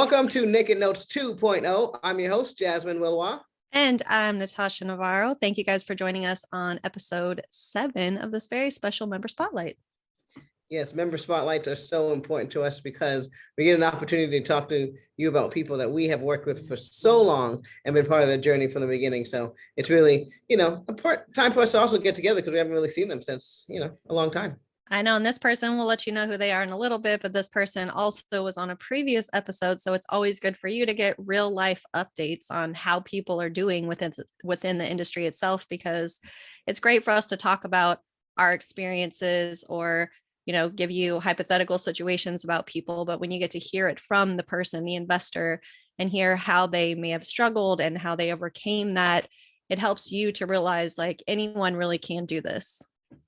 Welcome to Naked Notes 2.0. I'm your host, Jasmine Willois. And I'm Natosha Navarro. Thank you guys for joining us on episode 7 of this very special Member Spotlight. Yes, member spotlights are so important to us because we get an opportunity to talk to you about people that we have worked with for so long and been part of their journey from the beginning. So it's really, time for us to also get together because we haven't really seen them since, a long time. I know, and this person will let you know who they are in a little bit, but this person also was on a previous episode. So it's always good for you to get real life updates on how people are doing within the industry itself, because it's great for us to talk about our experiences or give you hypothetical situations about people. But when you get to hear it from the person, the investor, and hear how they may have struggled and how they overcame that, it helps you to realize like anyone really can do this.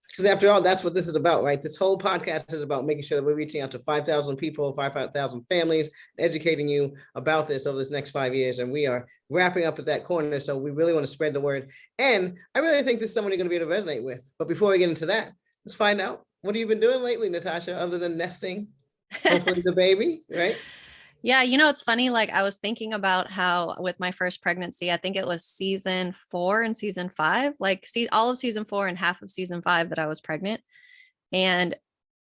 Because after all, that's what this is about, right? This whole podcast is about making sure that we're reaching out to 5,000 people, 5,000 families, educating you about this over this next 5 years. And we are wrapping up at that corner. So we really want to spread the word. And I really think this is someone you're going to be able to resonate with. But before we get into that, let's find out. What have you been doing lately, Natosha, other than nesting, hopefully the baby, right? Yeah, it's funny. Like I was thinking about how with my first pregnancy, I think it was season 4 and season 5, all of season 4 and half of season 5 that I was pregnant. And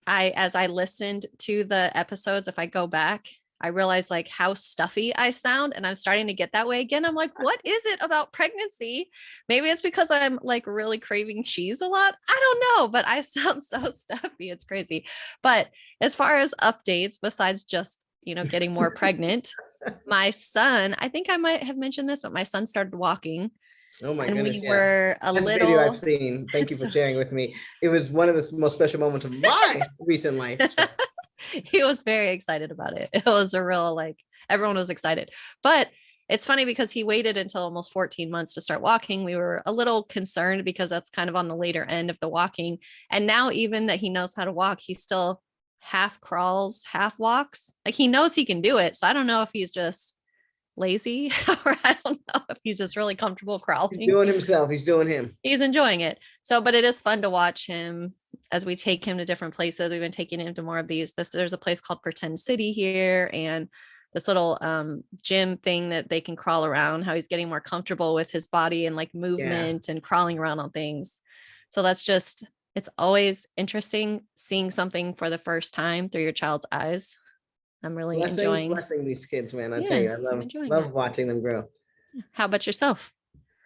as I listened to the episodes, if I go back, I realized like how stuffy I sound, and I'm starting to get that way again. I'm like, what is it about pregnancy? Maybe it's because I'm like really craving cheese a lot. I don't know, but I sound so stuffy. It's crazy. But as far as updates, besides just, getting more pregnant, my son, I think I might have mentioned this, but my son started walking. Oh my and goodness. We were a this little. Video I've seen. Thank you for sharing with me. It was one of the most special moments of my recent life. So. He was very excited about it. It was a real, everyone was excited. But it's funny because he waited until almost 14 months to start walking. We were a little concerned because that's kind of on the later end of the walking. And now even that he knows how to walk, he still half crawls, half walks. Like he knows he can do it. So I don't know if he's just lazy or I don't know if he's just really comfortable crawling. He's doing himself. He's doing him. He's enjoying it. So, but it is fun to watch him as we take him to different places. We've been taking him to more of these. There's a place called Pretend City here, and this little gym thing that they can crawl around, how he's getting more comfortable with his body and like movement and crawling around on things. So it's always interesting seeing something for the first time through your child's eyes. I'm really enjoying these kids, man. I tell you, I love watching them grow. How about yourself?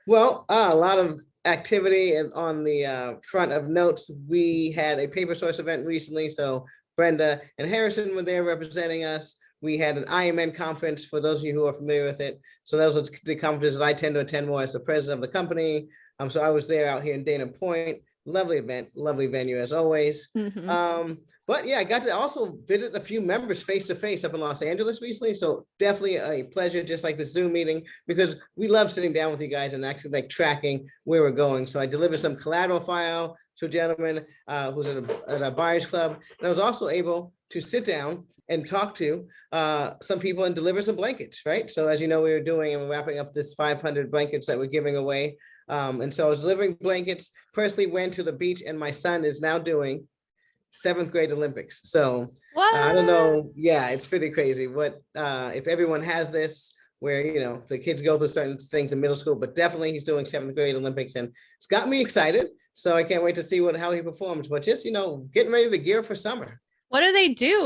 Well, a lot of activity and on the front of notes. We had a Paper Source event recently, so Brenda and Harrison were there representing us. We had an IMN conference for those of you who are familiar with it. So those are the conferences that I tend to attend more as the president of the company. So I was there out here in Dana Point. Lovely event, lovely venue as always. Mm-hmm. But yeah, I got to also visit a few members face to face up in Los Angeles recently. So definitely a pleasure, just like the Zoom meeting, because we love sitting down with you guys and actually like tracking where we're going. So I delivered some collateral file to a gentleman who's at a buyers club. And I was also able to sit down and talk to some people and deliver some blankets, right? So as you know, we were doing and we're wrapping up this 500 blankets that we're giving away. And so I was delivering blankets, personally went to the beach, and my son is now doing 7th grade Olympics. So I don't know. Yeah, it's pretty crazy. What if everyone has this where, the kids go through certain things in middle school, but definitely he's doing 7th grade Olympics, and it's got me excited. So I can't wait to see how he performs, but just, getting ready to gear for summer. What do they do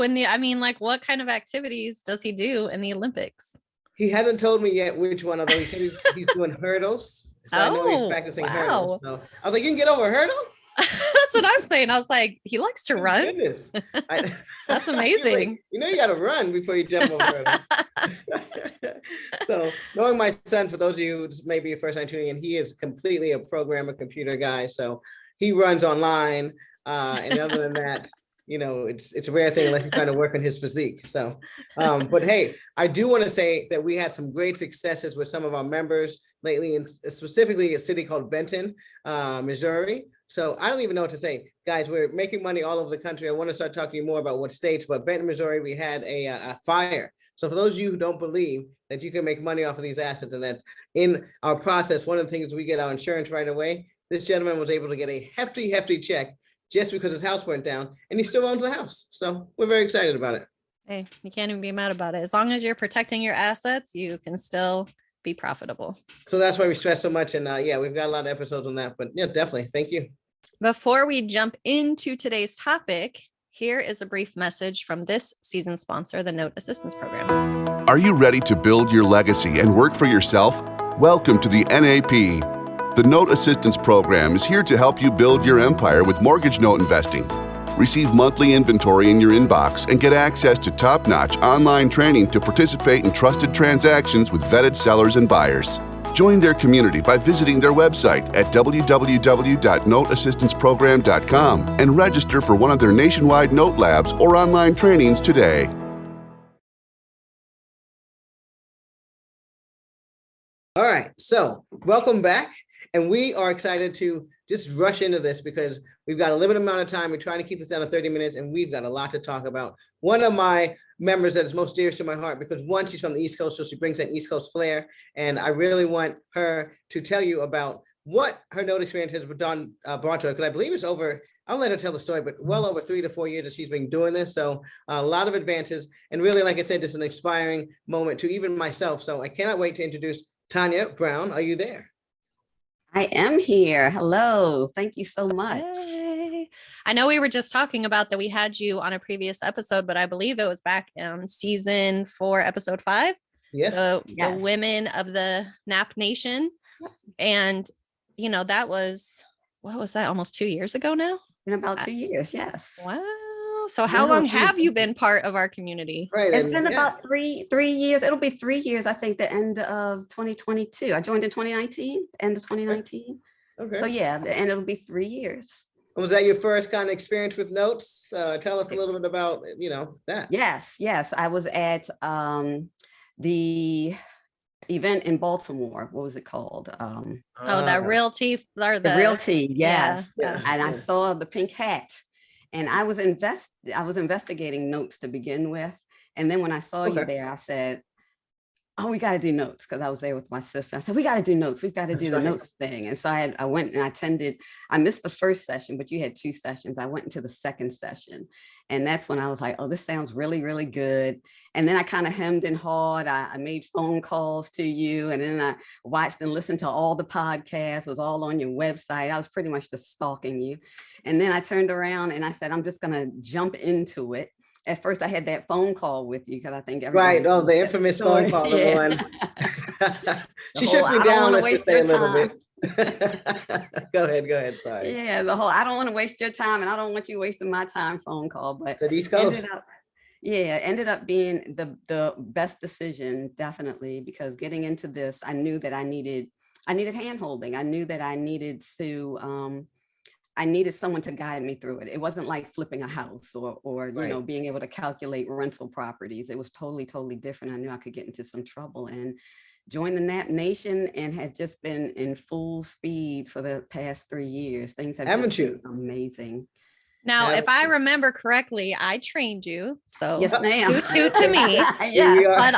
what kind of activities does he do in the Olympics? He hasn't told me yet which one, although he said he's doing hurdles. So I know he's practicing hurdles. So I was like, you can get over a hurdle? That's what I'm saying. I was like, he likes to run. Goodness. That's amazing. You got to run before you jump over hurdles. So knowing my son, for those of you who may be your first time tuning in, he is completely a programmer, computer guy. So he runs online. And other than that, it's a rare thing unless you're trying to work on his physique. So, but hey, I do want to say that we had some great successes with some of our members lately, and specifically a city called Benton, Missouri. So I don't even know what to say. Guys, we're making money all over the country. I want to start talking to you more about what states, but Benton, Missouri, we had a fire. So for those of you who don't believe that you can make money off of these assets, and that in our process, one of the things we get our insurance right away, this gentleman was able to get a hefty check just because his house went down, and he still owns the house. So we're very excited about it. Hey, you can't even be mad about it. As long as you're protecting your assets, you can still be profitable. So that's why we stress so much. And yeah, we've got a lot of episodes on that, but yeah, definitely. Thank you. Before we jump into today's topic, here is a brief message from this season's sponsor, the Note Assistance Program. Are you ready to build your legacy and work for yourself? Welcome to the NAP. The Note Assistance Program is here to help you build your empire with mortgage note investing. Receive monthly inventory in your inbox and get access to top-notch online training to participate in trusted transactions with vetted sellers and buyers. Join their community by visiting their website at www.noteassistanceprogram.com and register for one of their nationwide note labs or online trainings today. All right, so welcome back. And we are excited to just rush into this because we've got a limited amount of time. We're trying to keep this down to 30 minutes and we've got a lot to talk about. One of my members that is most dearest to my heart, because one, she's from the East Coast, so she brings that East Coast flair. And I really want her to tell you about what her note experience has brought to her, because I believe it's over, I'll let her tell the story, but well over 3 to 4 years that she's been doing this. So a lot of advances and really, like I said, just an inspiring moment to even myself. So I cannot wait to introduce Tanya Brown. Are you there? I am here. Hello. Thank you so much. Hey. I know we were just talking about that we had you on a previous episode, but I believe it was back in season 4, episode 5. Yes. So Yes. the women of the NAP Nation. And, you know, that was, what was that? Almost 2 years ago now? In about 2 years. Yes. Wow. So how long have you been part of our community? Right. It's and been yeah. about three years. It'll be 3 years, I think, the end of 2022. I joined in 2019, end of 2019. Okay. So yeah, and it'll be 3 years. Was that your first kind of experience with notes? Tell us a little bit about, that. Yes. I was at the event in Baltimore. What was it called? That realty or The realty, yes. Yeah. And I saw the pink hat. And I was investigating notes to begin with. And then when I saw you there, I said, oh, we got to do notes, because I was there with my sister. I said, we got to do notes. We've got to do the notes thing. And so I went and I attended. I missed the first session, but you had 2 sessions. I went into the second session. And that's when I was like, oh, this sounds really, really good. And then I kind of hemmed and hawed. I made phone calls to you. And then I watched and listened to all the podcasts. It was all on your website. I was pretty much just stalking you. And then I turned around and I said, I'm just going to jump into it. At first I had that phone call with you because I think Right. Oh, the infamous phone call. Yeah. She shook me down. Let's just say a little bit. Go ahead. Sorry. Yeah, I don't want to waste your time and I don't want you wasting my time phone call, but it's at East Coast. ended up being the best decision, definitely, because getting into this, I knew that I needed hand holding. I knew that I needed to I needed someone to guide me through it. It wasn't like flipping a house or Right. being able to calculate rental properties. It was totally different. I knew I could get into some trouble and joined the NAP Nation and had just been in full speed for the past 3 years. Things have Haven't just you? been amazing. Now, Yeah. if I remember correctly, I trained you. So Yes, ma'am. toot to me. Yeah. we are. But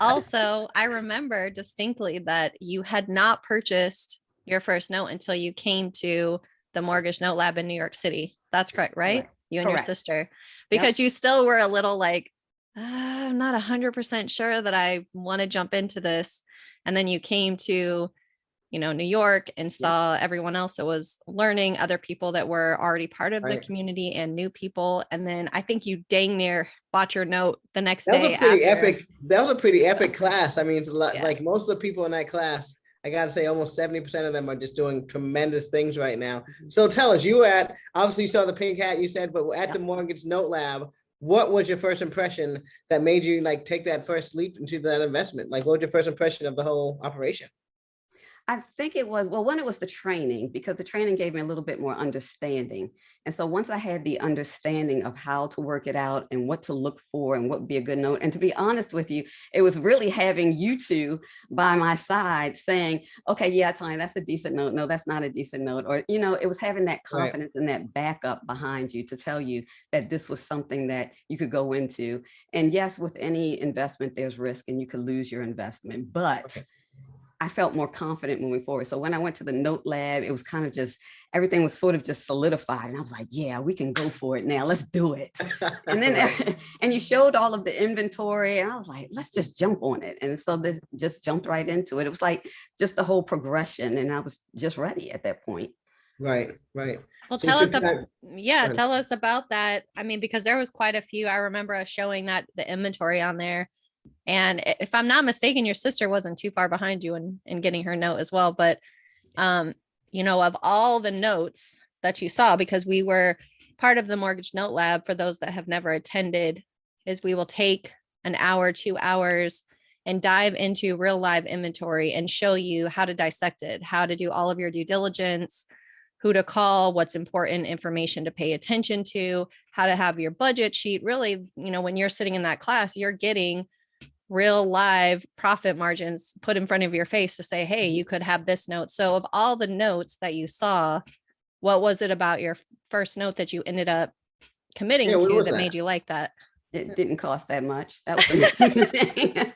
also, I remember distinctly that you had not purchased your first note until you came to the mortgage note lab in New York City. That's correct, right? Correct. You and your Correct. sister, because you still were a little like, I'm not 100% sure that I want to jump into this. And then you came to, New York and saw everyone else that was learning, other people that were already part of the Right. community and new people. And then I think you dang near bought your note the next That was day a pretty after. epic. That was a pretty epic class. I mean, it's a lot. Yeah. Like most of the people in that class, I got to say, almost 70% of them are just doing tremendous things right now. So tell us, obviously you saw the pink hat, you said, but at the Mortgage Note Lab, what was your first impression that made you take that first leap into that investment? What was your first impression of the whole operation? I think it was, one, it was the training, because the training gave me a little bit more understanding. And so once I had the understanding of how to work it out and what to look for and what would be a good note, and to be honest with you, it was really having you two by my side saying, okay, yeah, Tanya, that's a decent note. No, that's not a decent note. Or, it was having that confidence and that backup behind you to tell you that this was something that you could go into. And yes, with any investment, there's risk and you could lose your investment, but I felt more confident moving forward. So when I went to the note lab, it was kind of just, everything was sort of just solidified. And I was like, yeah, we can go for it now. Let's do it. And then, and you showed all of the inventory, and I was like, let's just jump on it. And so this just jumped right into it. It was like just the whole progression. And I was just ready at that point. Right. Well, So tell you us, took time- yeah, tell us about that. I mean, because there was quite a few. I remember us showing that the inventory on there. And if I'm not mistaken, your sister wasn't too far behind you in getting her note as well. But, you know, of all the notes that you saw, because we were part of the mortgage note lab, for those that have never attended, is we will take an hour, 2 hours and dive into real live inventory and show you how to dissect it, how to do all of your due diligence, who to call, what's important information to pay attention to, how to have your budget sheet. Really, you know, when you're sitting in that class, you're getting real live profit margins put in front of your face to say, hey, you could have this note. So of all the notes that you saw, what was it about your first note that you ended up committing to that made you like that? It didn't cost that much. That was the main thing.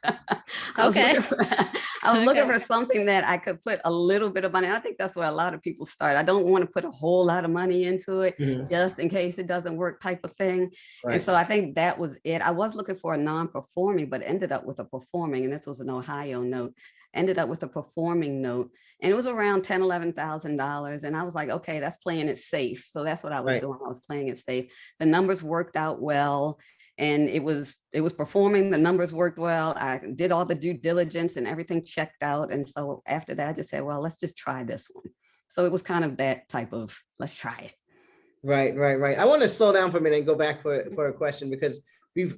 I was looking for something that I could put a little bit of money. I think that's where a lot of people start. I don't want to put a whole lot of money into it just in case it doesn't work, type of thing. Right. And so I think that was it. I was looking for a non-performing, but ended up with a performing, and this was an Ohio note. Ended up with a performing note, and it was around $10,000, $11,000. And I was like, okay, that's playing it safe. So that's what I was doing. I was playing it safe. The numbers worked out well. And it was performing, the numbers worked well. I did all the due diligence and everything checked out. And so after that, I just said, well, let's just try this one. So it was kind of that type of, let's try it. Right. I want to slow down for a minute and go back for a question, because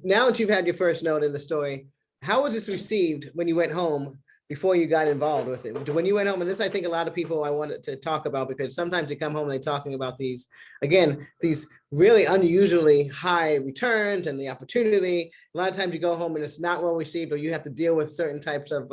now that you've had your first note in the story, how was this received when you went home before you got involved with it? When you went home, and this, I think a lot of people I wanted to talk about, because sometimes they come home and they're talking about these really unusually high returns and the opportunity. A lot of times you go home and it's not well received, or you have to deal with certain types of,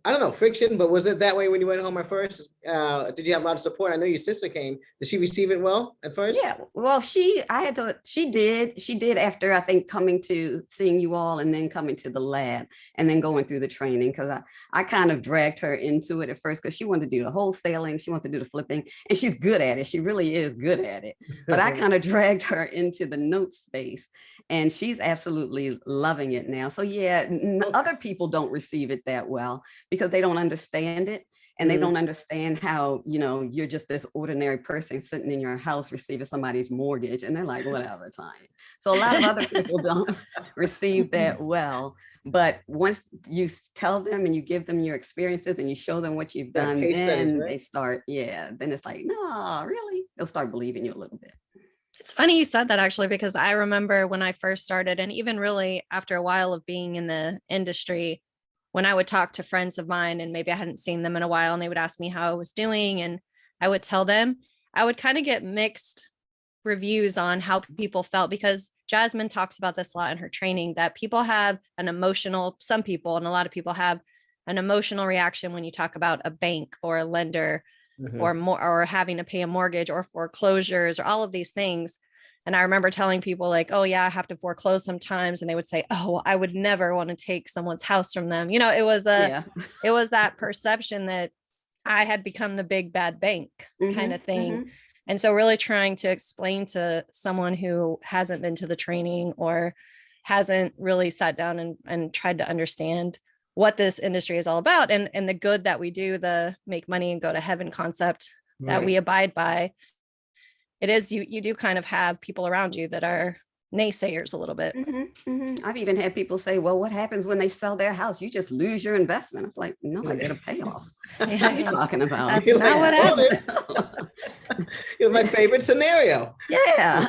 I don't know, friction. But was it that way when you went home at first? Did you have a lot of support? I know your sister came. Did she receive it well at first? Yeah, well, she did after, I think, coming to seeing you all and then coming to the lab and then going through the training, because I kind of dragged her into it at first because she wanted to do the wholesaling, she wanted to do the flipping, and she's good at it. She really is good at it. But I kind of dragged her into the note space, and she's absolutely loving it now. So yeah, other people don't receive it that well because they don't understand it. And they don't understand how, you're just this ordinary person sitting in your house receiving somebody's mortgage. And they're like, whatever, Tanya. So a lot of other people don't receive that well. But once you tell them and you give them your experiences and you show them what you've done, then they start, then it's like, no, really? They'll start believing you a little bit. It's funny you said that, actually, because I remember when I first started, and even really after a while of being in the industry, when I would talk to friends of mine and maybe I hadn't seen them in a while and they would ask me how I was doing and I would tell them, I would kind of get mixed reviews on how people felt, because Jasmine talks about this a lot in her training, that people have some people and a lot of people have an emotional reaction when you talk about a bank or a lender or having to pay a mortgage or foreclosures or all of these things. And I remember telling people like, oh yeah, I have to foreclose sometimes. And they would say, oh, I would never want to take someone's house from them. It was it was that perception that I had become the big bad bank kind of thing. And so really trying to explain to someone who hasn't been to the training or hasn't really sat down and tried to understand what this industry is all about and the good that we do, the make money and go to heaven concept that we abide by. It is, you do kind of have people around you that are naysayers a little bit. I've even had people say, well, what happens when they sell their house? You just lose your investment. It's like, no, I get a payoff. What are you talking about? That's not what happened. It's my favorite scenario. Yeah.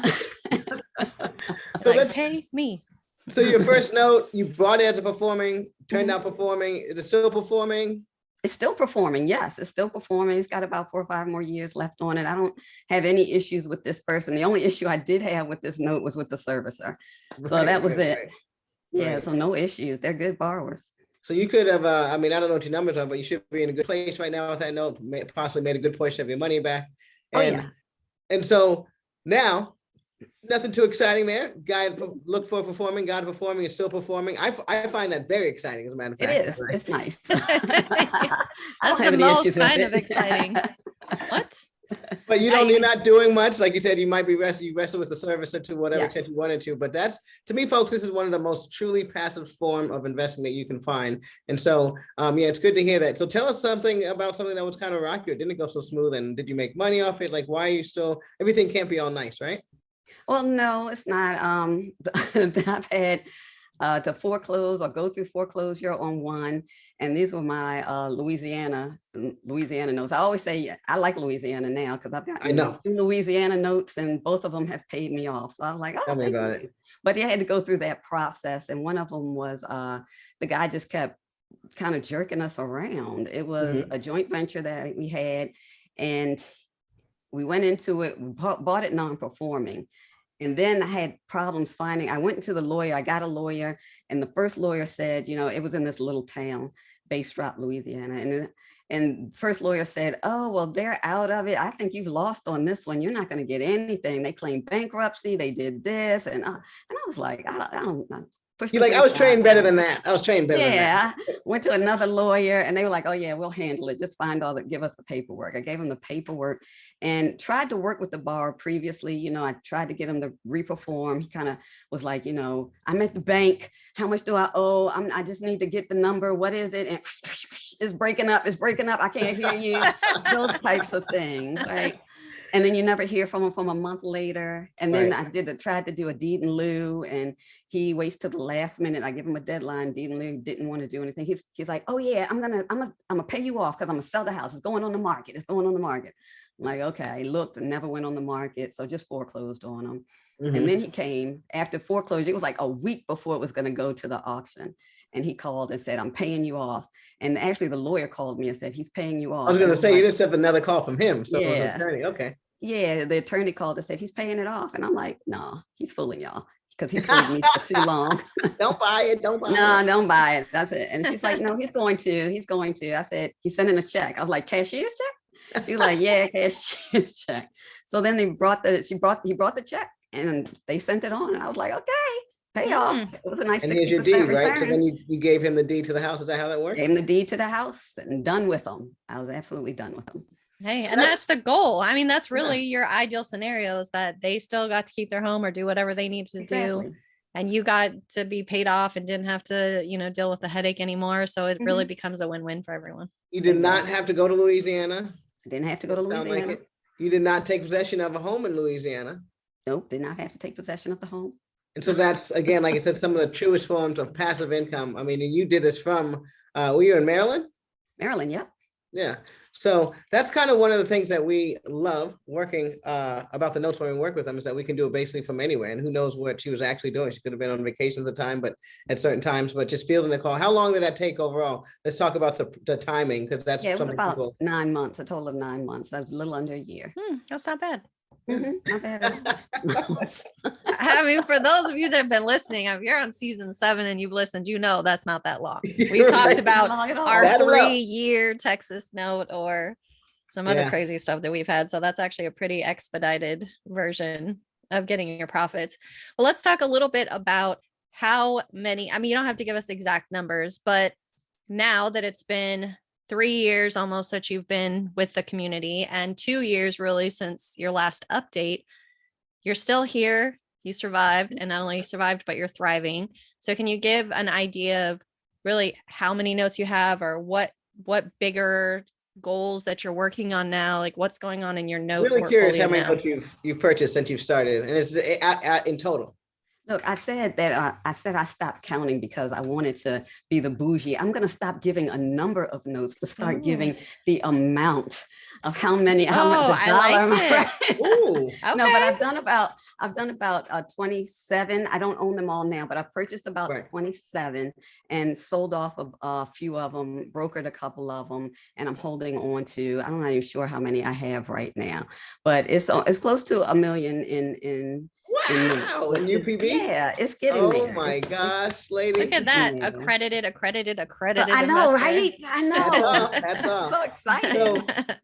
So like, let's pay me. So your first note, you brought it as a performing, turned out performing. Is it still performing? It's still performing. Yes, it's still performing. It's got about 4 or 5 more years left on it. I don't have any issues with this person. The only issue I did have with this note was with the servicer. So that was it. Yeah, so no issues. They're good borrowers. So you could have, I don't know what your numbers are, but you should be in a good place right now with that note, possibly made a good portion of your money back. And so now Nothing too exciting there. Guy look for performing, God performing is still performing. I find that very exciting, as a matter of It fact. is. It's nice. That's the most kind of exciting. What? But you're not doing much. Like you said, you might be you wrestle with the service or to whatever extent you wanted to. But that's, to me, folks, this is one of the most truly passive form of investing that you can find. And so, it's good to hear that. So tell us something about something that was kind of rocky. Didn't it go so smooth? And did you make money off it? Like, why are you still, everything can't be all nice, right? Well, no, it's not. I've had to foreclose or go through foreclosure on one. And these were my Louisiana notes. I always say I like Louisiana now because I've got 2 Louisiana notes and both of them have paid me off. So I was like, oh, tell me about it. But you had to go through that process. And one of them was the guy just kept kind of jerking us around. It was a joint venture that we had, and we went into it, bought it non-performing. And then I had problems I went into the lawyer, I got a lawyer, and the first lawyer said, it was in this little town, Bastrop, Louisiana. And first lawyer said, oh, well, they're out of it. I think you've lost on this one. You're not going to get anything. They claimed bankruptcy. They did this. And I was like, I don't know. You're like, I was trained better than that. I was trained better than that. Yeah, went to another lawyer and they were like, oh yeah, we'll handle it. Just give us the paperwork. I gave them the paperwork and tried to work with the borrower previously. I tried to get him to reperform. He kind of was like, I'm at the bank. How much do I owe? I just need to get the number. What is it? And it's breaking up. I can't hear you. Those types of things, right? And then you never hear from him a month later. And then I tried to do a deed in lieu, and he waits till the last minute. I give him a deadline. Deed in lieu, didn't want to do anything. He's like, oh yeah, I'm gonna pay you off because I'm gonna sell the house. It's going on the market. I'm like, okay. Looked and never went on the market, so just foreclosed on him. And then he came after foreclosure. It was like a week before it was going to go to the auction. And he called and said, I'm paying you off. And actually the lawyer called me and said, he's paying you off. I was going to say, you didn't have another call from him. So it was an attorney. Okay. Yeah, the attorney called and said, he's paying it off. And I'm like, no, he's fooling y'all because he's fooled me for too long. Don't buy it. Don't buy it. No, don't buy it. That's it. And she's like, no, he's going to. I said, he's sending a check. I was like, cashier's check? She's like, yeah, cashier's check. So then he brought the check and they sent it on. And I was like, okay. Payoff. It was a nice 60% here's your deed, right? return. So then you gave him the deed to the house. Is that how that worked? Gave him the deed to the house and done with them. I was absolutely done with them. Hey, and that's the goal. I mean, that's really your ideal scenario, is that they still got to keep their home or do whatever they need to do. And you got to be paid off and didn't have to, deal with the headache anymore. So it really becomes a win-win for everyone. You did not have to go to Louisiana. I didn't have to go to Louisiana. Like you did not take possession of a home in Louisiana. Nope, did not have to take possession of the home. And so that's, again, like I said, some of the truest forms of passive income. I mean, and you did this from, were you in Maryland? Maryland, yep. Yeah. So that's kind of one of the things that we love working about the notes when we work with them, is that we can do it basically from anywhere. And who knows what she was actually doing. She could have been on vacation at the time, but at certain times, but just fielding the call. How long did that take overall? Let's talk about the timing, because that's it was about people... 9 months, a total of 9 months. That was a little under a year. That's not bad. Not bad. I mean, for those of you that have been listening, if you're on season 7 and you've listened, that's not that long. We've talked about our 3-year Texas note or some other crazy stuff that we've had. So that's actually a pretty expedited version of getting your profits. Well, let's talk a little bit about how many, I mean, you don't have to give us exact numbers, but now that it's been 3 years almost that you've been with the community, and 2 years really since your last update, you're still here. You survived, and not only you survived, but you're thriving. So can you give an idea of really how many notes you have, or what bigger goals that you're working on now? Like what's going on in your note? Really curious how many notes you've purchased since you've started, and it's in total. Look, I said I stopped counting because I wanted to be the bougie. I'm going to stop giving a number of notes to start giving the amount of how much the dollar. I like it. Okay. No, but I've done about 27. I don't own them all now, but I've purchased about 27 and sold off a few of them, brokered a couple of them, and I'm holding on to, I'm not even sure how many I have right now, but it's close to $1 million in in UPB? Yeah, it's getting there. Oh my gosh, lady. Look at that. Accredited. I know, investor. right? I know. That's all. So excited.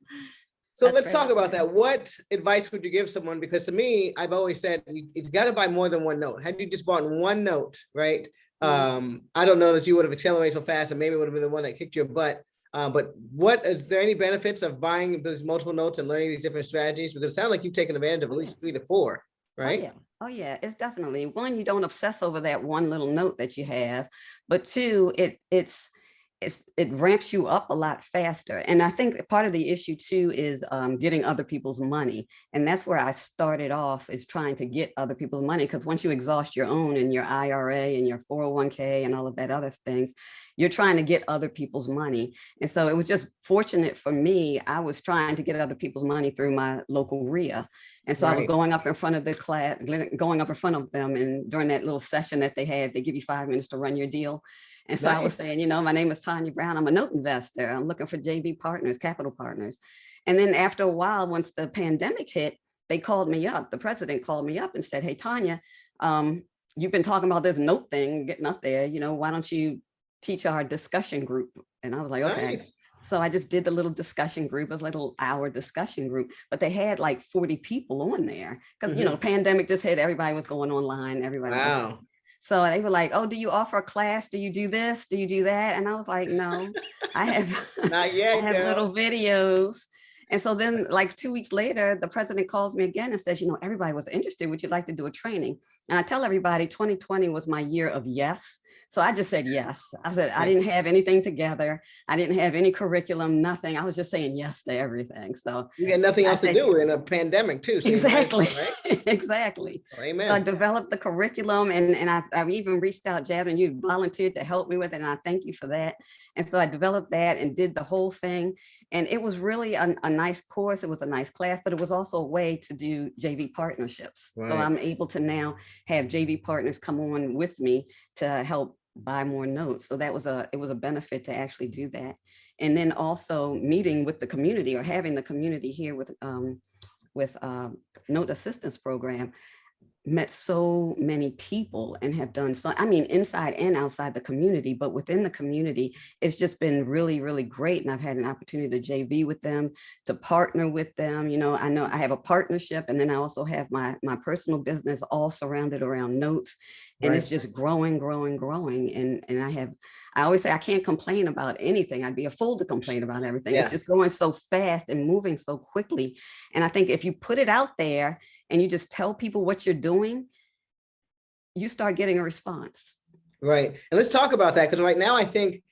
So That's let's great. talk about that. What advice would you give someone? Because to me, I've always said it's got to buy more than one note. Had you just bought one note, right? I don't know that you would have accelerated so fast, and maybe it would have been the one that kicked your butt. But what is there any benefits of buying those multiple notes and learning these different strategies? Because it sounds like you've taken advantage of at least 3 to 4, right? Oh yeah, it's definitely one, you don't obsess over that one little note that you have, but two, it ramps you up a lot faster. And I think part of the issue too is getting other people's money. And that's where I started off, is trying to get other people's money. Because once you exhaust your own and your IRA and your 401k and all of that other things, you're trying to get other people's money. And so it was just fortunate for me. I was trying to get other people's money through my local RIA. And so I was going up in front of the class, going up in front of them. And during that little session that they had, they give you 5 minutes to run your deal. And so I was saying, my name is Tanya Brown. I'm a note investor. I'm looking for JV partners, capital partners. And then after a while, once the pandemic hit, they called me up. The president called me up and said, hey, Tanya, you've been talking about this note thing getting up there. Why don't you teach our discussion group? And I was like, okay. Nice. So I just did the little discussion group, a little hour discussion group, but they had like 40 people on there because, the pandemic just hit. Everybody was going online. Everybody. Wow. So they were like, oh, do you offer a class? Do you do this? Do you do that? And I was like, no, I have, not yet, I have little videos. And so then like 2 weeks later, the president calls me again and says, everybody was interested. Would you like to do a training? And I tell everybody 2020 was my year of yes. So I just said yes. I said, I didn't have anything together. I didn't have any curriculum, nothing. I was just saying yes to everything. So you had nothing else to do in a pandemic too. So exactly. Right? Exactly. Oh, amen. So I developed the curriculum and I've even reached out, Jasmine, you volunteered to help me with it. And I thank you for that. And so I developed that and did the whole thing. And it was really a nice course. It was a nice class, but it was also a way to do JV partnerships. Right. So I'm able to now have JV partners come on with me to help buy more notes. So it was a benefit to actually do that. And then also meeting with the community or having the community here with note assistance program, met so many people and have done so, inside and outside the community, but within the community, it's just been really, really great. And I've had an opportunity to JV with them, to partner with them. I know I have a partnership, and then I also have my personal business all surrounded around notes. And It's just growing. And I always say I can't complain about anything. I'd be a fool to complain about everything. Yeah. It's just going so fast and moving so quickly. And I think if you put it out there and you just tell people what you're doing, you start getting a response. Right. And let's talk about that, because right now I think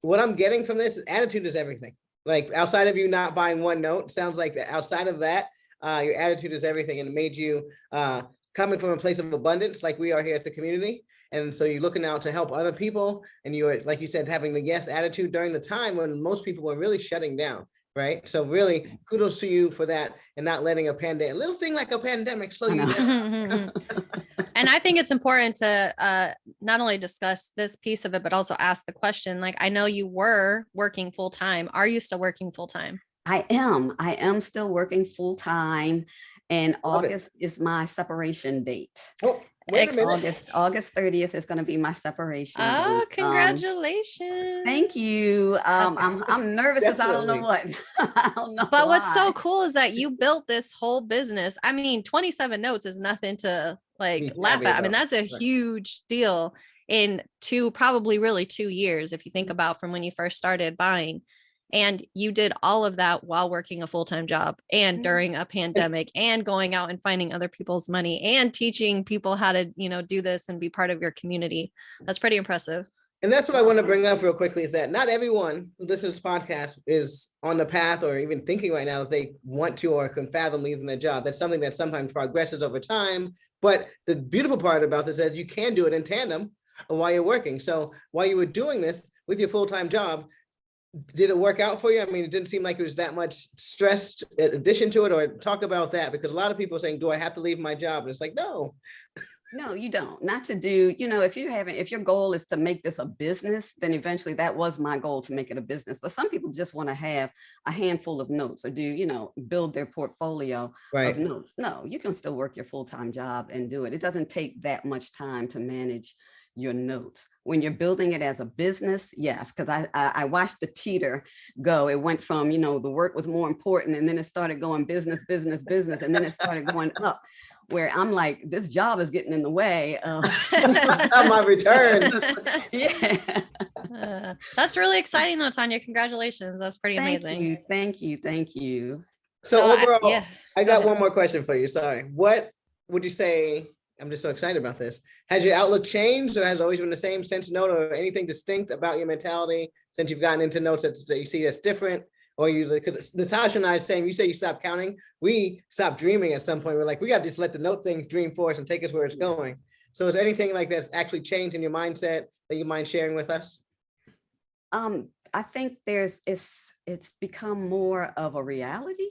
what I'm getting from this is attitude is everything. Like outside of you not buying one note, sounds like that outside of that, your attitude is everything. And it made you coming from a place of abundance like we are here at the community. And so you're looking out to help other people. And you're, like you said, having the yes attitude during the time when most people were really shutting down. Right. So really kudos to you for that and not letting a little thing like a pandemic slow you down. And I think it's important to not only discuss this piece of it, but also ask the question, like, I know you were working full time. Are you still working full time? I am still working full time. And August is my separation date. Oh, August 30th is going to be my separation. Oh, date. Congratulations. Thank you. I'm nervous as I don't know what. I don't know but what's so cool is that you built this whole business. 27 notes is nothing to laugh at. That's a huge deal in probably really 2 years. If you think about from when you first started buying. And you did all of that while working a full-time job and during a pandemic and going out and finding other people's money and teaching people how to, do this and be part of your community. That's pretty impressive. And that's what I want to bring up real quickly is that not everyone who listens to this podcast is on the path or even thinking right now that they want to or can fathom leaving their job. That's something that sometimes progresses over time. But the beautiful part about this is you can do it in tandem while you're working. So while you were doing this with your full-time job, did it work out for you? It didn't seem like it was that much stress in addition to it, or talk about that, because a lot of people are saying, do I have to leave my job? And it's like, no. No, you don't. Not to do, if your goal is to make this a business, then eventually that was my goal, to make it a business. But some people just want to have a handful of notes or build their portfolio of notes. No, you can still work your full-time job and do it. It doesn't take that much time to manage your notes. When you're building it as a business, yes, because I watched the teeter go. It went from, you know, the work was more important, and then it started going business, business, business, and then it started going up, where I'm like, this job is getting in the way of my return. Yeah. That's really exciting though, Tanya. Congratulations. That's pretty amazing. Thank you. So overall, I got ahead. one more question for you. Sorry. What would you say? I'm just so excited about this. Has your outlook changed, or has it always been the same sense note, or anything distinct about your mentality since you've gotten into notes that you see that's different? Or usually, because Natosha and I are saying, you say you stopped counting, we stopped dreaming at some point. We're like, we got to just let the note things dream for us and take us where it's going. So is there anything like that's actually changed in your mindset that you mind sharing with us? I think it's become more of a reality.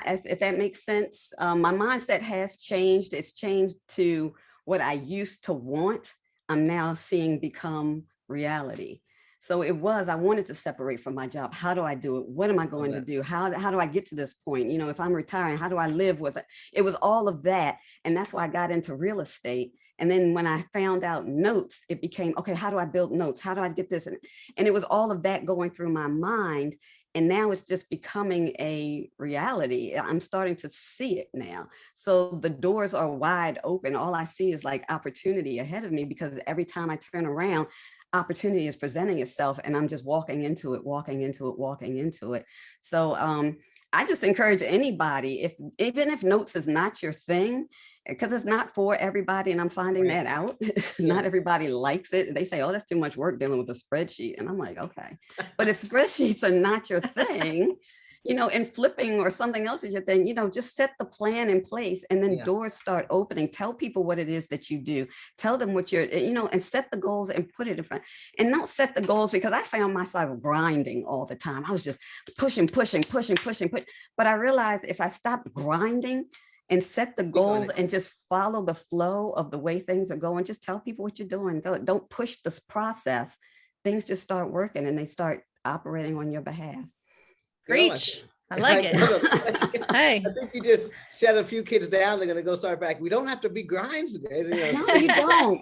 If that makes sense. My mindset has changed. It's changed to what I used to want, I'm now seeing become reality. So I wanted to separate from my job. How do I do it? What am I going to do? How do I get to this point? You know, if I'm retiring, how do I live with it? It was all of that. And that's why I got into real estate. And then when I found out notes, it became, okay, how do I build notes? How do I get this? And it was all of that going through my mind. And now it's just becoming a reality. I'm starting to see it now. So the doors are wide open. All I see is like opportunity ahead of me, because every time I turn around, opportunity is presenting itself, and I'm just walking into it. So I just encourage anybody, even if notes is not your thing, because it's not for everybody, and I'm finding that out. Not everybody likes it. They say, oh, that's too much work dealing with a spreadsheet. And I'm like, okay. But if spreadsheets are not your thing, you know, and flipping or something else is your thing, you know, just set the plan in place, and then doors start opening. Tell people what it is that you do. Tell them what you're, you know, and set the goals and put it in front. And don't set the goals, because I found myself grinding all the time. I was just pushing. But I realized if I stopped grinding and set the goals and just follow the flow of the way things are going, just tell people what you're doing. Don't push this process. Things just start working, and they start operating on your behalf. Preach. I like it. Hey, I think you just shut a few kids down. They're going to go start back. We don't have to be grinds. No,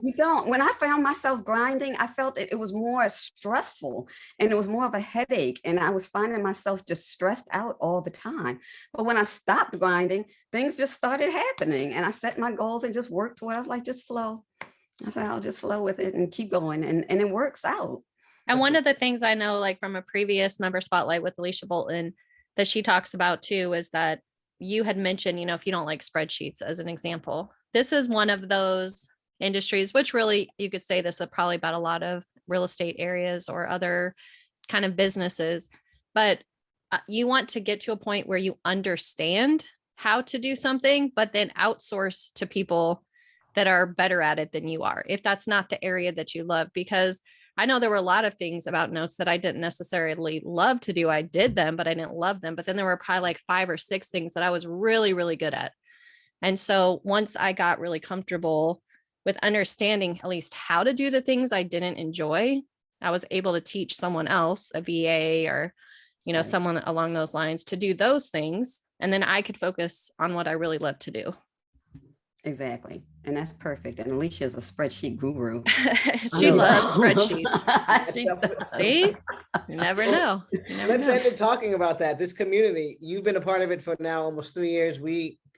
you don't. When I found myself grinding, I felt it was more stressful, and it was more of a headache. And I was finding myself just stressed out all the time. But when I stopped grinding, things just started happening. And I set my goals and just worked toward it. I was like, just flow. I said, I'll just flow with it and keep going. And it works out. And one of the things I know, like from a previous member spotlight with Alicia Bolton, that she talks about too, is that you had mentioned, you know, if you don't like spreadsheets as an example, this is one of those industries, which really you could say this is probably about a lot of real estate areas or other kind of businesses, but you want to get to a point where you understand how to do something, but then outsource to people that are better at it than you are, if that's not the area that you love. Because I know there were a lot of things about notes that I didn't necessarily love to do. I did them, but I didn't love them. But then there were probably like 5 or 6 things that I was really, really good at. And so once I got really comfortable with understanding at least how to do the things I didn't enjoy, I was able to teach someone else, a VA or, you know, someone along those lines, to do those things. And then I could focus on what I really love to do. Exactly. And that's perfect. And Alicia's a spreadsheet guru. She loves spreadsheets. See, you never know. Let's end up talking about that. This community, you've been a part of it for now almost 3 years.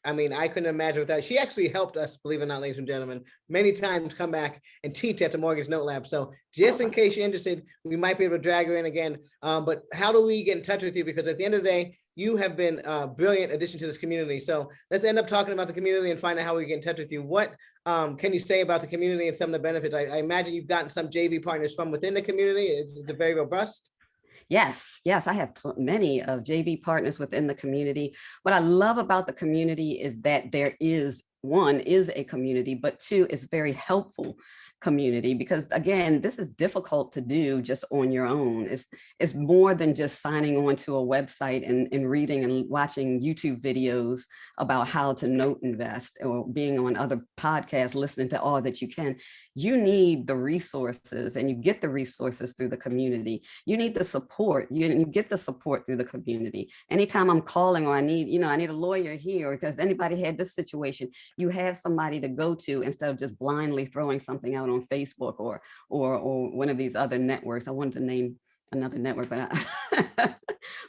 I couldn't imagine without. She actually helped us, believe it or not, ladies and gentlemen, many times come back and teach at the Mortgage Note Lab. So just in case you're interested, we might be able to drag her in again. But how do we get in touch with you? Because at the end of the day, you have been a brilliant addition to this community. So let's end up talking about the community and find out how we get in touch with you. What can you say about the community and some of the benefits? I imagine you've gotten some JV partners from within the community. It's very robust. Yes, I have many of JV partners within the community. What I love about the community is that there is, one, is a community, but 2, it's very helpful community, because again, this is difficult to do just on your own. It's more than just signing on to a website and reading and watching YouTube videos about how to note invest, or being on other podcasts, listening to all that you can. You need the resources, and you get the resources through the community. You need the support. You get the support through the community. Anytime I'm calling, or I need a lawyer here, or does anybody had this situation, you have somebody to go to instead of just blindly throwing something out on Facebook or one of these other networks. I wanted to name another network, but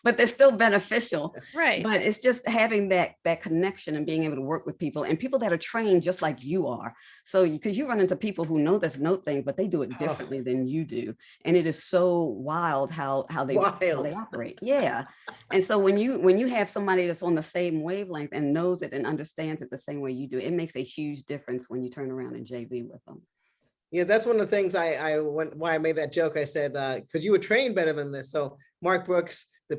but they're still beneficial. Right. But it's just having that connection and being able to work with people and people that are trained just like you are. So because you run into people who know this note thing, but they do it differently than you do. And it is so wild how they operate. Yeah. And so when you have somebody that's on the same wavelength and knows it and understands it the same way you do, it makes a huge difference when you turn around and JV with them. Yeah, that's one of the things why I made that joke. I said, because you were trained better than this. So Mark Brooks, the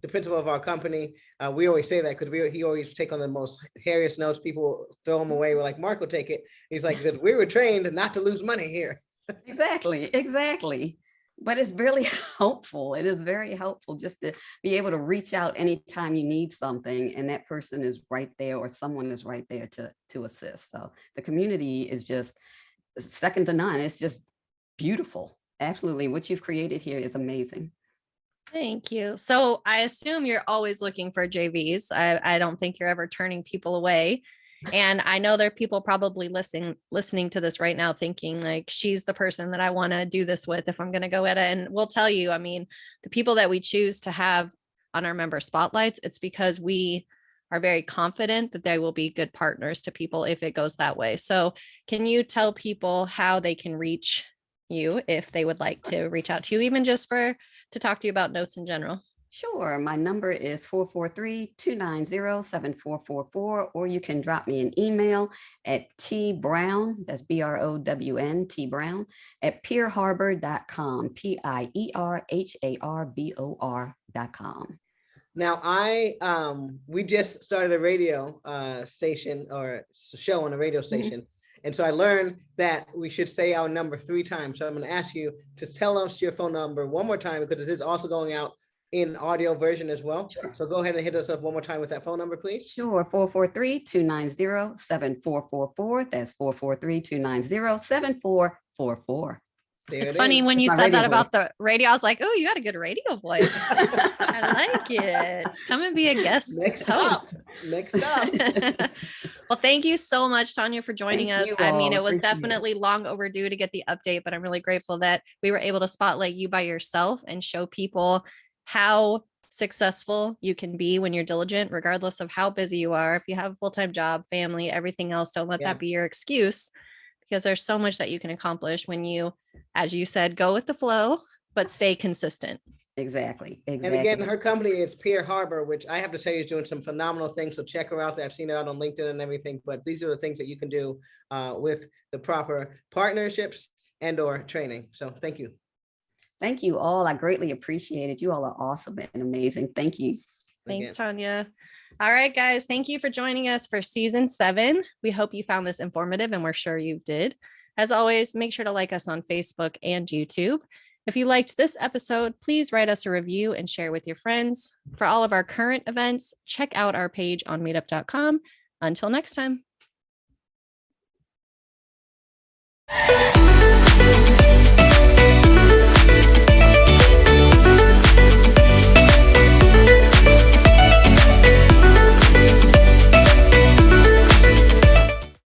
principal of our company, we always say that because he always take on the most hairiest notes. People throw them away. We're like, Mark will take it. He's like, because we were trained not to lose money here. Exactly. But it's really helpful. It is very helpful just to be able to reach out anytime you need something and that person is right there or someone is right there to assist. So the community is just second to none. It's just beautiful. Absolutely. What you've created here is amazing. Thank you. So I assume you're always looking for JVs. I don't think you're ever turning people away. And I know there are people probably listening to this right now thinking like, she's the person that I want to do this with if I'm going to go at it. And we'll tell you, I mean, the people that we choose to have on our member spotlights, it's because we are very confident that they will be good partners to people if it goes that way. So can you tell people how they can reach you if they would like to reach out to you, even just to talk to you about notes in general? Sure. My number is 443-290-7444, or you can drop me an email at tbrown, that's BROWN, tbrown, at pierharbor.com, PIERHARBOR.com. Now we just started a radio station or show on a radio station. And so I learned that we should say our number 3 times. So I'm going to ask you to tell us your phone number one more time because this is also going out in audio version as well. Sure. So go ahead and hit us up one more time with that phone number, please. Sure. 443-290-7444. That's 443-290-7444. It's funny when you said that about the radio. I was like, oh, you got a good radio voice. I like it. Come and be a guest host. Next up. Well, thank you so much, Tanya, for joining us. I mean, it was definitely long overdue to get the update, but I'm really grateful that we were able to spotlight you by yourself and show people how successful you can be when you're diligent, regardless of how busy you are. If you have a full-time job, family, everything else, don't let that be your excuse, because there's so much that you can accomplish when you, as you said, go with the flow, but stay consistent. Exactly. And again, her company is Pier Harbour, which I have to tell you is doing some phenomenal things. So check her out there. I've seen her out on LinkedIn and everything, but these are the things that you can do with the proper partnerships and or training. So thank you. Thank you all. I greatly appreciate it. You all are awesome and amazing. Thank you. Thanks, Tanya. All right, guys. Thank you for joining us for season 7. We hope you found this informative and we're sure you did. As always, make sure to like us on Facebook and YouTube. If you liked this episode, please write us a review and share with your friends. For all of our current events, check out our page on meetup.com. Until next time.